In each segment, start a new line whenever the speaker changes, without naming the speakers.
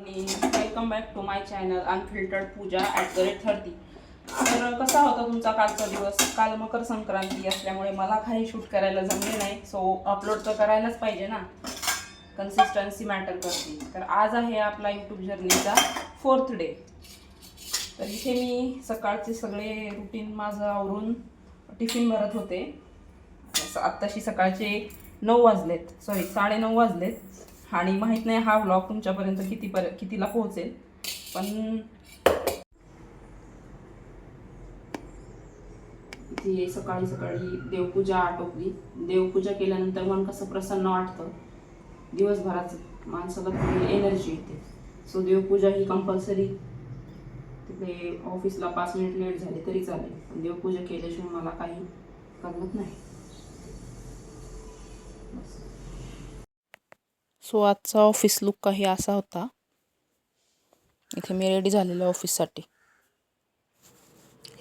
Welcome back to my channel unfiltered Pooja @30. तर कसा होता तुमचा कालचा दिवस? काल मकर संक्रांती असल्यामुळे मला काही शूट करायला जमले नाही. सो अपलोड तर करायलाच पाहिजे ना, कन्सिस्टन्सी मॅटर करते. तर आज आहे आपला यूट्यूब जर्नीचा 4th डे. तर इथे मी सकाळचे सगळे रुटीन माझं आवरून टिफिन भरत होते. आत्ताशी सकाळचे 9 वाजलेत, सॉरी 9:30 वाजलेत. आणि माहीत नाही हा व्लॉग तुमच्यापर्यंत कितीला पोहोचेल, पण इथे सकाळी सकाळी देवपूजा आटोपली. देवपूजा केल्यानंतर मन कसं प्रसन्न वाटतं, दिवसभराचं माणसाला थोडी एनर्जी येते. सो देवपूजा ही कंपल्सरी. तिथे ऑफिसला 5 मिनिट लेट झाले तरी चालेल, पण देवपूजा केल्याशिवाय मला काही करमत नाही. सो आजचा ऑफिस लुक काही असा होता. इथे मी रेडी झालेलो ऑफिससाठी.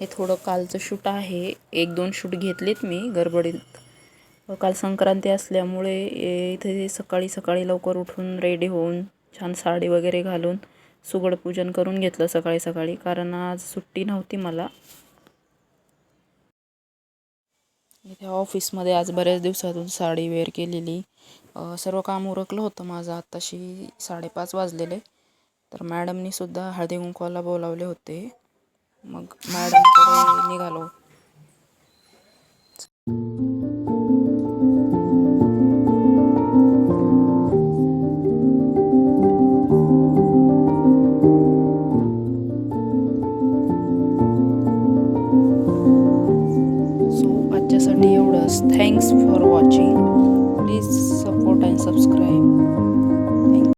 हे थोडं कालचं शूट आहे. 1-2 शूट घेतलेत मी गडबडीत. काल संक्रांती असल्यामुळे इथे सकाळी सकाळी लवकर उठून रेडी होऊन छान साडी वगैरे घालून सुगड पूजन करून घेतलं सकाळी सकाळी, कारण आज सुट्टी नव्हती मला. इथे ऑफिसमध्ये आज बऱ्याच दिवसातून साडी वेअर केलेली. सर्व काम उरकलं होतं माझं. आत्ताशी 5:30 वाजलेले. तर मॅडमनी सुद्धा हळदी कुंकवाला बोलावले होते. मग मॅडमकडे निघालो.